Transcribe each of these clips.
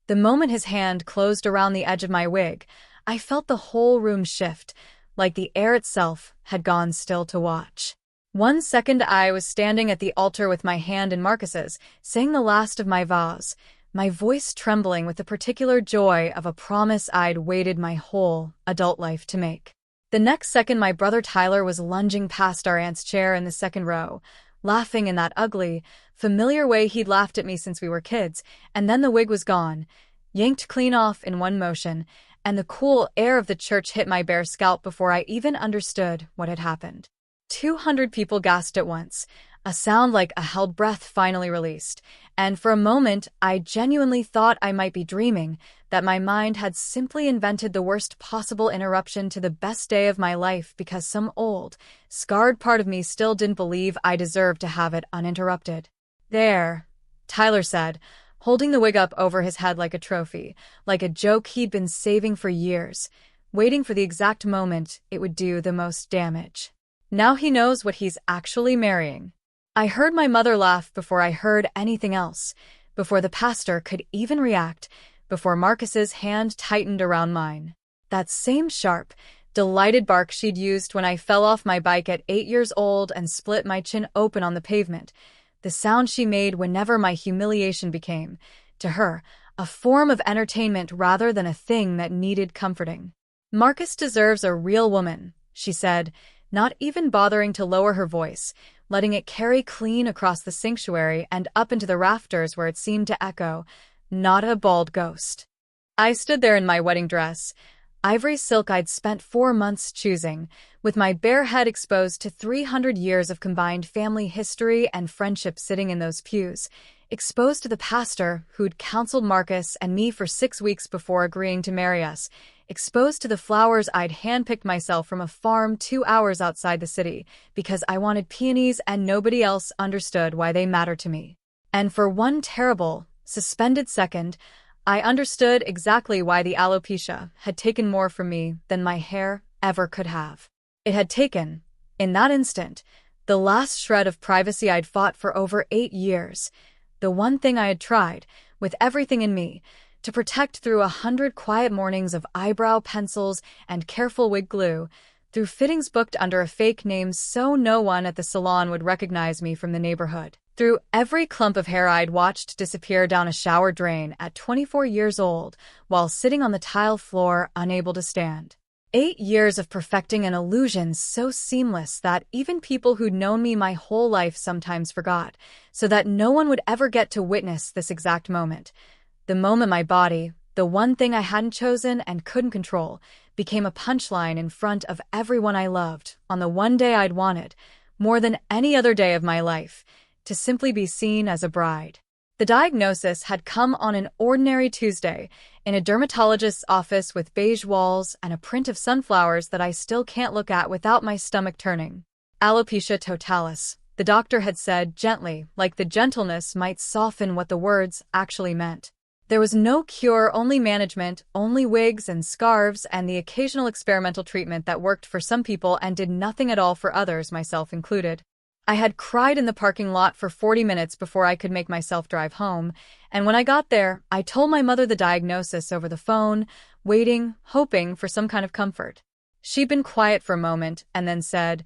The moment his hand closed around the edge of my wig, I felt the whole room shift, like the air itself had gone still to watch. 1 second I was standing at the altar with my hand in Marcus's, saying the last of my vows, my voice trembling with the particular joy of a promise I'd waited my whole adult life to make. The next second my brother Tyler was lunging past our aunt's chair in the second row, laughing in that ugly, familiar way he'd laughed at me since we were kids, and then the wig was gone, yanked clean off in one motion, and the cool air of the church hit my bare scalp before I even understood what had happened. 200 people gasped at once, a sound like a held breath finally released, and for a moment I genuinely thought I might be dreaming, that my mind had simply invented the worst possible interruption to the best day of my life because some old, scarred part of me still didn't believe I deserved to have it uninterrupted. "There," Tyler said, holding the wig up over his head like a trophy, like a joke he'd been saving for years, waiting for the exact moment it would do the most damage. "Now he knows what he's actually marrying." I heard my mother laugh before I heard anything else, before the pastor could even react, before Marcus's hand tightened around mine. That same sharp, delighted bark she'd used when I fell off my bike at 8 years old and split my chin open on the pavement, the sound she made whenever my humiliation became, to her, a form of entertainment rather than a thing that needed comforting. "Marcus deserves a real woman," she said, not even bothering to lower her voice, letting it carry clean across the sanctuary and up into the rafters where it seemed to echo, "Not a bald ghost." I stood there in my wedding dress, ivory silk I'd spent 4 months choosing, with my bare head exposed to 300 years of combined family history and friendship sitting in those pews, exposed to the pastor who'd counseled Marcus and me for 6 weeks before agreeing to marry us, exposed to the flowers I'd handpicked myself from a farm 2 hours outside the city because I wanted peonies and nobody else understood why they mattered to me. And for one terrible, suspended second, I understood exactly why the alopecia had taken more from me than my hair ever could have. It had taken, in that instant, the last shred of privacy I'd fought for over 8 years, the one thing I had tried, with everything in me, to protect through 100 quiet mornings of eyebrow pencils and careful wig glue, through fittings booked under a fake name so no one at the salon would recognize me from the neighborhood, through every clump of hair I'd watched disappear down a shower drain at 24 years old while sitting on the tile floor unable to stand. 8 years of perfecting an illusion so seamless that even people who'd known me my whole life sometimes forgot, so that no one would ever get to witness this exact moment. The moment my body, the one thing I hadn't chosen and couldn't control, became a punchline in front of everyone I loved on the one day I'd wanted, more than any other day of my life, to simply be seen as a bride. The diagnosis had come on an ordinary Tuesday in a dermatologist's office with beige walls and a print of sunflowers that I still can't look at without my stomach turning. Alopecia totalis, the doctor had said gently, like the gentleness might soften what the words actually meant. There was no cure, only management, only wigs and scarves and the occasional experimental treatment that worked for some people and did nothing at all for others, myself included. I had cried in the parking lot for 40 minutes before I could make myself drive home, and when I got there, I told my mother the diagnosis over the phone, waiting, hoping for some kind of comfort. She'd been quiet for a moment and then said,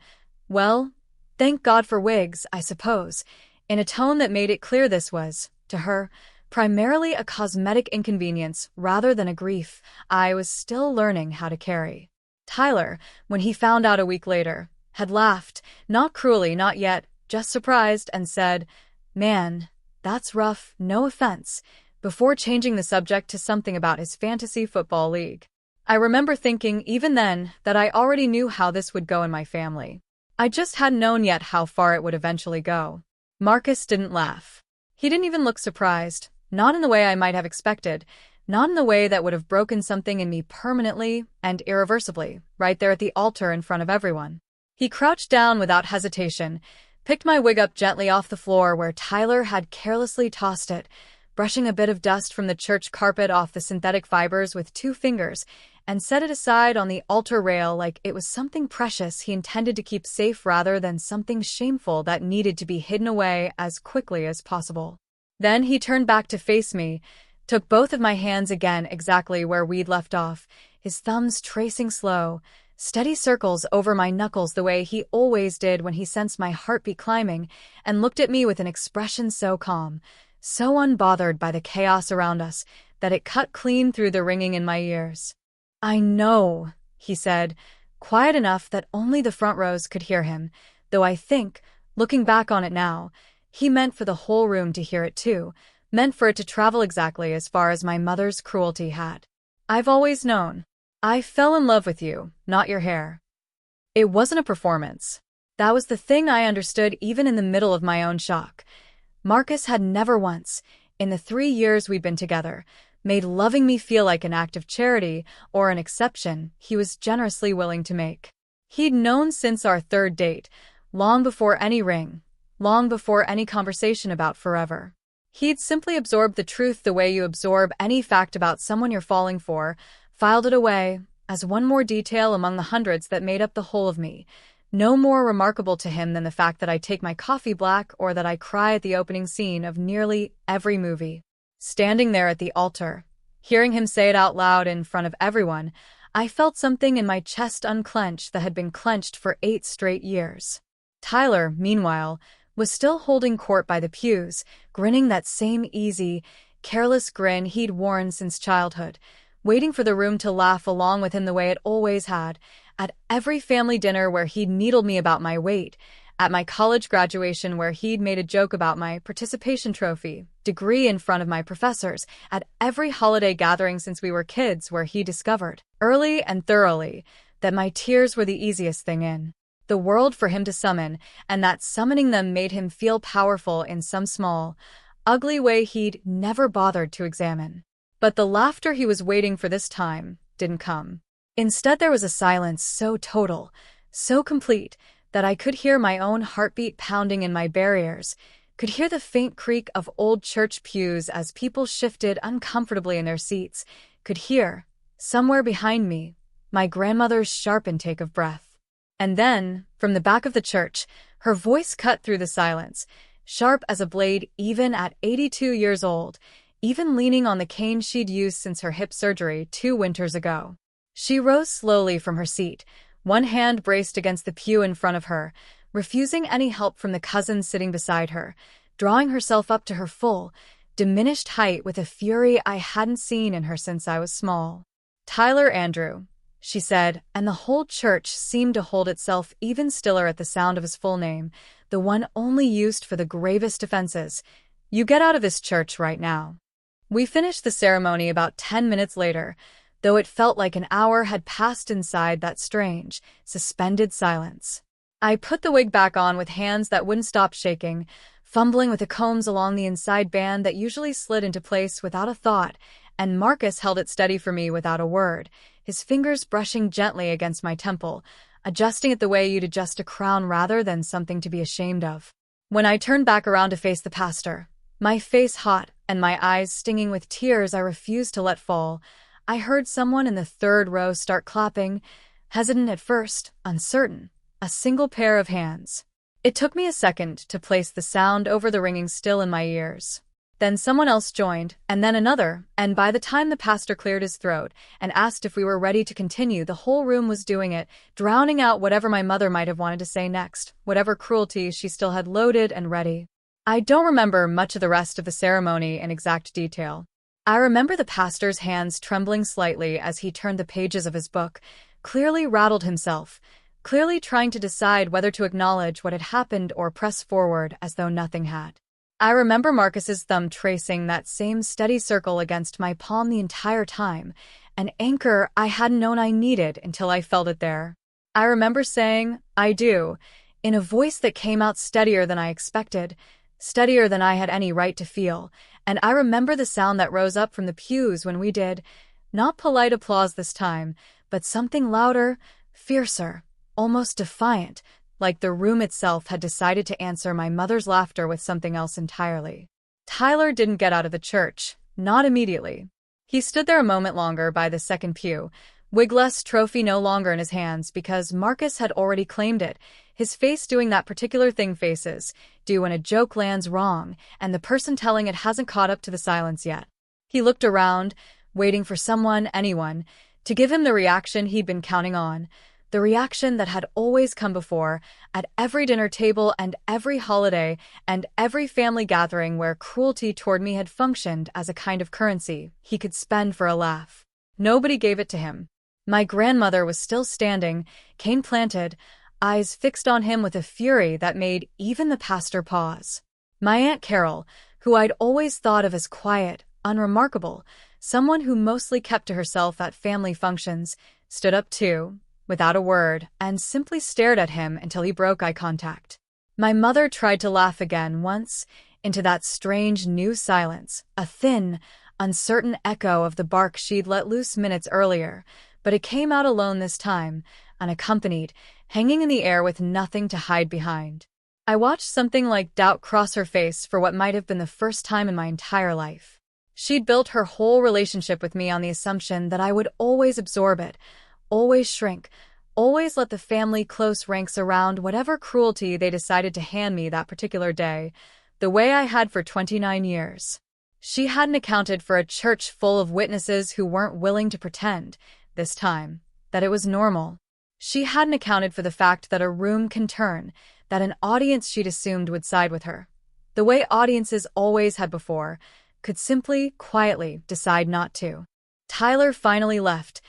"Well, thank God for wigs, I suppose," in a tone that made it clear this was, to her, primarily a cosmetic inconvenience rather than a grief I was still learning how to carry. Tyler, when he found out a week later, had laughed, not cruelly, not yet, just surprised, and said, "Man, that's rough, no offense," before changing the subject to something about his fantasy football league. I remember thinking even then that I already knew how this would go in my family. I just hadn't known yet how far it would eventually go. Marcus didn't laugh. He didn't even look surprised. Not in the way I might have expected, not in the way that would have broken something in me permanently and irreversibly, right there at the altar in front of everyone. He crouched down without hesitation, picked my wig up gently off the floor where Tyler had carelessly tossed it, brushing a bit of dust from the church carpet off the synthetic fibers with 2 fingers, and set it aside on the altar rail like it was something precious he intended to keep safe rather than something shameful that needed to be hidden away as quickly as possible. Then he turned back to face me, took both of my hands again exactly where we'd left off, his thumbs tracing slow, steady circles over my knuckles the way he always did when he sensed my heartbeat climbing, and looked at me with an expression so calm, so unbothered by the chaos around us, that it cut clean through the ringing in my ears. "I know," he said, quiet enough that only the front rows could hear him, though I think, looking back on it now, he meant for the whole room to hear it too, meant for it to travel exactly as far as my mother's cruelty had. "I've always known. I fell in love with you, not your hair." It wasn't a performance. That was the thing I understood even in the middle of my own shock. Marcus had never once, in the 3 years we'd been together, made loving me feel like an act of charity or an exception he was generously willing to make. He'd known since our 3rd date, long before any ring, long before any conversation about forever. He'd simply absorbed the truth the way you absorb any fact about someone you're falling for, filed it away, as one more detail among the hundreds that made up the whole of me, no more remarkable to him than the fact that I take my coffee black or that I cry at the opening scene of nearly every movie. Standing there at the altar, hearing him say it out loud in front of everyone, I felt something in my chest unclench that had been clenched for 8 straight years. Tyler, meanwhile, was still holding court by the pews, grinning that same easy, careless grin he'd worn since childhood, waiting for the room to laugh along with him the way it always had, at every family dinner where he'd needled me about my weight, at my college graduation where he'd made a joke about my participation trophy, degree in front of my professors, at every holiday gathering since we were kids where he discovered, early and thoroughly, that my tears were the easiest thing in the world for him to summon, and that summoning them made him feel powerful in some small, ugly way he'd never bothered to examine. But the laughter he was waiting for this time didn't come. Instead, there was a silence so total, so complete, that I could hear my own heartbeat pounding in my bare ears, could hear the faint creak of old church pews as people shifted uncomfortably in their seats, could hear, somewhere behind me, my grandmother's sharp intake of breath. And then, from the back of the church, her voice cut through the silence, sharp as a blade even at 82 years old, even leaning on the cane she'd used since her hip surgery 2 winters ago. She rose slowly from her seat, one hand braced against the pew in front of her, refusing any help from the cousins sitting beside her, drawing herself up to her full, diminished height with a fury I hadn't seen in her since I was small. "Tyler Andrew," she said, and the whole church seemed to hold itself even stiller at the sound of his full name, the one only used for the gravest offenses. "You get out of this church right now." We finished the ceremony about 10 minutes later, though it felt like an hour had passed inside that strange, suspended silence. I put the wig back on with hands that wouldn't stop shaking, fumbling with the combs along the inside band that usually slid into place without a thought, and Marcus held it steady for me without a word, his fingers brushing gently against my temple, adjusting it the way you'd adjust a crown rather than something to be ashamed of. When I turned back around to face the pastor, my face hot and my eyes stinging with tears I refused to let fall, I heard someone in the 3rd row start clapping, hesitant at first, uncertain, a single pair of hands. It took me a second to place the sound over the ringing still in my ears. Then someone else joined, and then another, and by the time the pastor cleared his throat and asked if we were ready to continue, the whole room was doing it, drowning out whatever my mother might have wanted to say next, whatever cruelty she still had loaded and ready. I don't remember much of the rest of the ceremony in exact detail. I remember the pastor's hands trembling slightly as he turned the pages of his book, clearly rattled himself, clearly trying to decide whether to acknowledge what had happened or press forward as though nothing had. I remember Marcus's thumb tracing that same steady circle against my palm the entire time, an anchor I hadn't known I needed until I felt it there. I remember saying, "I do," in a voice that came out steadier than I expected, steadier than I had any right to feel, and I remember the sound that rose up from the pews when we did, not polite applause this time, but something louder, fiercer, almost defiant, like the room itself had decided to answer my mother's laughter with something else entirely. Tyler didn't get out of the church, not immediately. He stood there a moment longer by the 2nd pew, wigless trophy no longer in his hands because Marcus had already claimed it, his face doing that particular thing faces do when a joke lands wrong and the person telling it hasn't caught up to the silence yet. He looked around, waiting for someone, anyone, to give him the reaction he'd been counting on, the reaction that had always come before, at every dinner table and every holiday and every family gathering where cruelty toward me had functioned as a kind of currency he could spend for a laugh. Nobody gave it to him. My grandmother was still standing, cane planted, eyes fixed on him with a fury that made even the pastor pause. My Aunt Carol, who I'd always thought of as quiet, unremarkable, someone who mostly kept to herself at family functions, stood up too, without a word, and simply stared at him until he broke eye contact. My mother tried to laugh again once, into that strange new silence, a thin, uncertain echo of the bark she'd let loose minutes earlier, but it came out alone this time, unaccompanied, hanging in the air with nothing to hide behind. I watched something like doubt cross her face for what might have been the first time in my entire life. She'd built her whole relationship with me on the assumption that I would always absorb it, always shrink, always let the family close ranks around whatever cruelty they decided to hand me that particular day, the way I had for 29 years. She hadn't accounted for a church full of witnesses who weren't willing to pretend, this time, that it was normal. She hadn't accounted for the fact that a room can turn, that an audience she'd assumed would side with her, the way audiences always had before, could simply, quietly decide not to. Tyler finally left,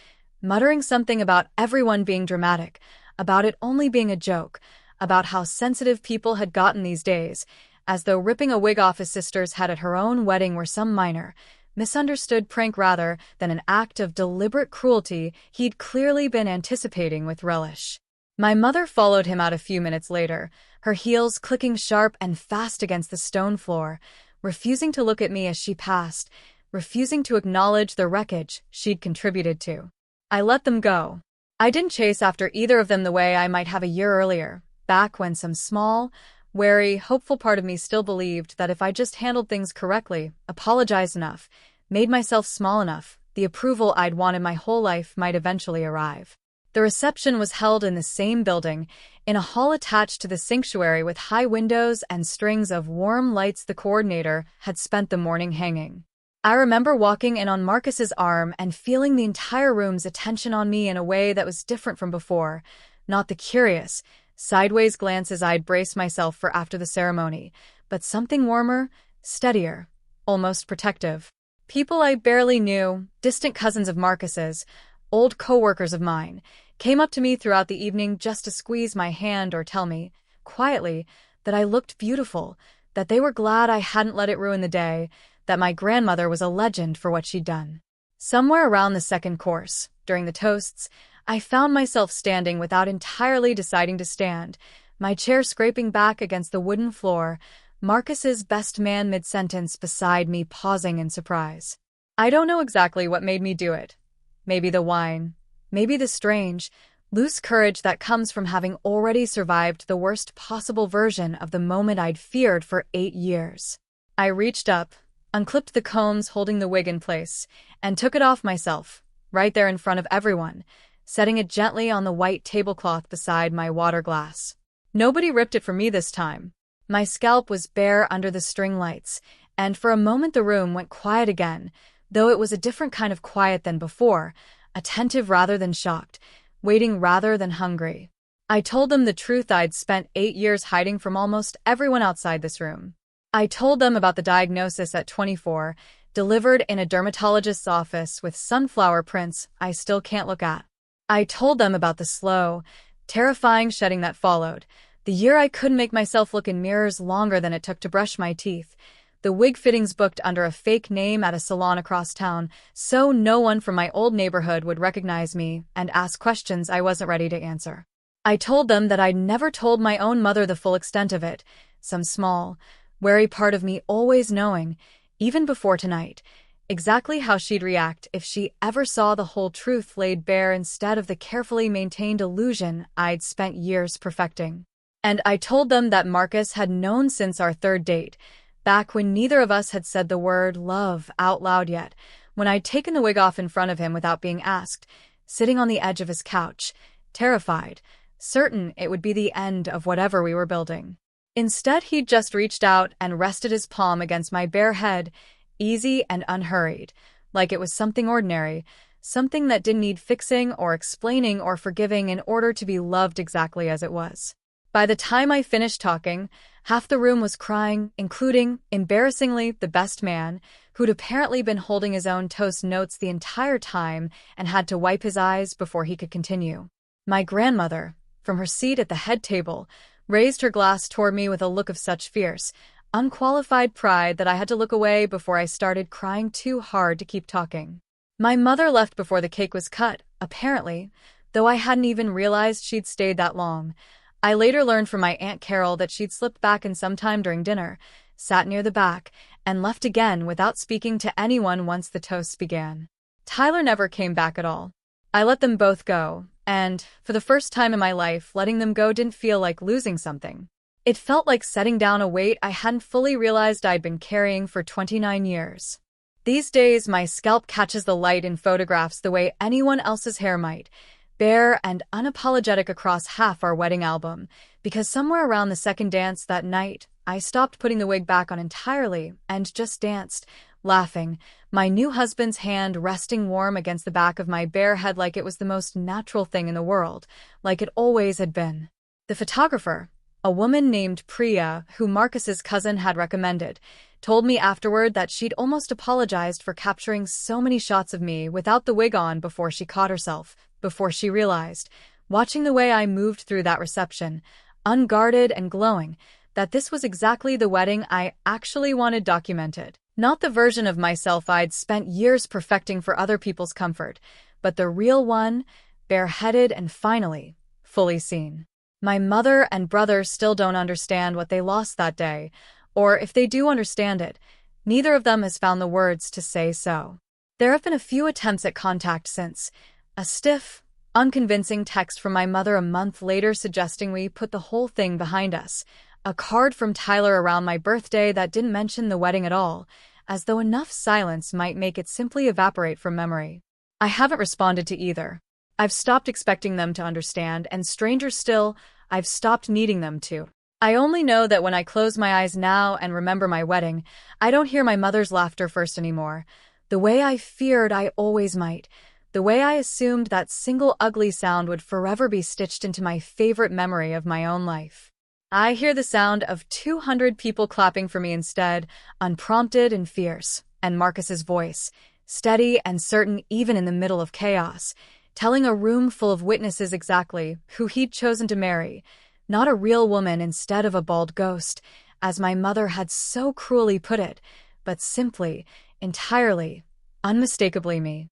muttering something about everyone being dramatic, about it only being a joke, about how sensitive people had gotten these days, as though ripping a wig off his sister's head at her own wedding were some minor, misunderstood prank rather than an act of deliberate cruelty he'd clearly been anticipating with relish. My mother followed him out a few minutes later, her heels clicking sharp and fast against the stone floor, refusing to look at me as she passed, refusing to acknowledge the wreckage she'd contributed to. I let them go. I didn't chase after either of them the way I might have a year earlier, back when some small, wary, hopeful part of me still believed that if I just handled things correctly, apologized enough, made myself small enough, the approval I'd wanted my whole life might eventually arrive. The reception was held in the same building, in a hall attached to the sanctuary with high windows and strings of warm lights the coordinator had spent the morning hanging. I remember walking in on Marcus's arm and feeling the entire room's attention on me in a way that was different from before, not the curious, sideways glances I'd braced myself for after the ceremony, but something warmer, steadier, almost protective. People I barely knew, distant cousins of Marcus's, old co-workers of mine, came up to me throughout the evening just to squeeze my hand or tell me, quietly, that I looked beautiful, that they were glad I hadn't let it ruin the day, that my grandmother was a legend for what she'd done. Somewhere around the second course, during the toasts, I found myself standing without entirely deciding to stand, my chair scraping back against the wooden floor, Marcus's best man mid-sentence beside me pausing in surprise. I don't know exactly what made me do it. Maybe the wine, maybe the strange, loose courage that comes from having already survived the worst possible version of the moment I'd feared for 8 years. I reached up, unclipped the combs holding the wig in place, and took it off myself, right there in front of everyone, setting it gently on the white tablecloth beside my water glass. Nobody ripped it from me this time. My scalp was bare under the string lights, and for a moment the room went quiet again, though it was a different kind of quiet than before, attentive rather than shocked, waiting rather than hungry. I told them the truth I'd spent 8 years hiding from almost everyone outside this room. I told them about the diagnosis at 24, delivered in a dermatologist's office with sunflower prints I still can't look at. I told them about the slow, terrifying shedding that followed, the year I couldn't make myself look in mirrors longer than it took to brush my teeth, the wig fittings booked under a fake name at a salon across town, so no one from my old neighborhood would recognize me and ask questions I wasn't ready to answer. I told them that I'd never told my own mother the full extent of it, some small, wary part of me always knowing, even before tonight, exactly how she'd react if she ever saw the whole truth laid bare instead of the carefully maintained illusion I'd spent years perfecting. And I told them that Marcus had known since our third date, back when neither of us had said the word love out loud yet, when I'd taken the wig off in front of him without being asked, sitting on the edge of his couch, terrified, certain it would be the end of whatever we were building. Instead, he'd just reached out and rested his palm against my bare head, easy and unhurried, like it was something ordinary, something that didn't need fixing or explaining or forgiving in order to be loved exactly as it was. By the time I finished talking, half the room was crying, including, embarrassingly, the best man, who'd apparently been holding his own toast notes the entire time and had to wipe his eyes before he could continue. My grandmother, from her seat at the head table, raised her glass toward me with a look of such fierce, unqualified pride that I had to look away before I started crying too hard to keep talking. My mother left before the cake was cut, apparently, though I hadn't even realized she'd stayed that long. I later learned from my Aunt Carol that she'd slipped back in sometime during dinner, sat near the back, and left again without speaking to anyone once the toasts began. Tyler never came back at all. I let them both go, and, for the first time in my life, letting them go didn't feel like losing something. It felt like setting down a weight I hadn't fully realized I'd been carrying for 29 years. These days, my scalp catches the light in photographs the way anyone else's hair might, bare and unapologetic across half our wedding album, because somewhere around the second dance that night, I stopped putting the wig back on entirely and just danced, laughing, my new husband's hand resting warm against the back of my bare head like it was the most natural thing in the world, like it always had been. The photographer, a woman named Priya, who Marcus's cousin had recommended, told me afterward that she'd almost apologized for capturing so many shots of me without the wig on before she caught herself, before she realized, watching the way I moved through that reception, unguarded and glowing, that this was exactly the wedding I actually wanted documented. Not the version of myself I'd spent years perfecting for other people's comfort, but the real one, bareheaded and finally, fully seen. My mother and brother still don't understand what they lost that day, or if they do understand it, neither of them has found the words to say so. There have been a few attempts at contact since, a stiff, unconvincing text from my mother a month later suggesting we put the whole thing behind us, a card from Tyler around my birthday that didn't mention the wedding at all, as though enough silence might make it simply evaporate from memory. I haven't responded to either. I've stopped expecting them to understand, and stranger still, I've stopped needing them to. I only know that when I close my eyes now and remember my wedding, I don't hear my mother's laughter first anymore, the way I feared I always might, the way I assumed that single ugly sound would forever be stitched into my favorite memory of my own life. I hear the sound of 200 people clapping for me instead, unprompted and fierce, and Marcus's voice, steady and certain even in the middle of chaos, telling a room full of witnesses exactly who he'd chosen to marry, not a real woman instead of a bald ghost, as my mother had so cruelly put it, but simply, entirely, unmistakably me.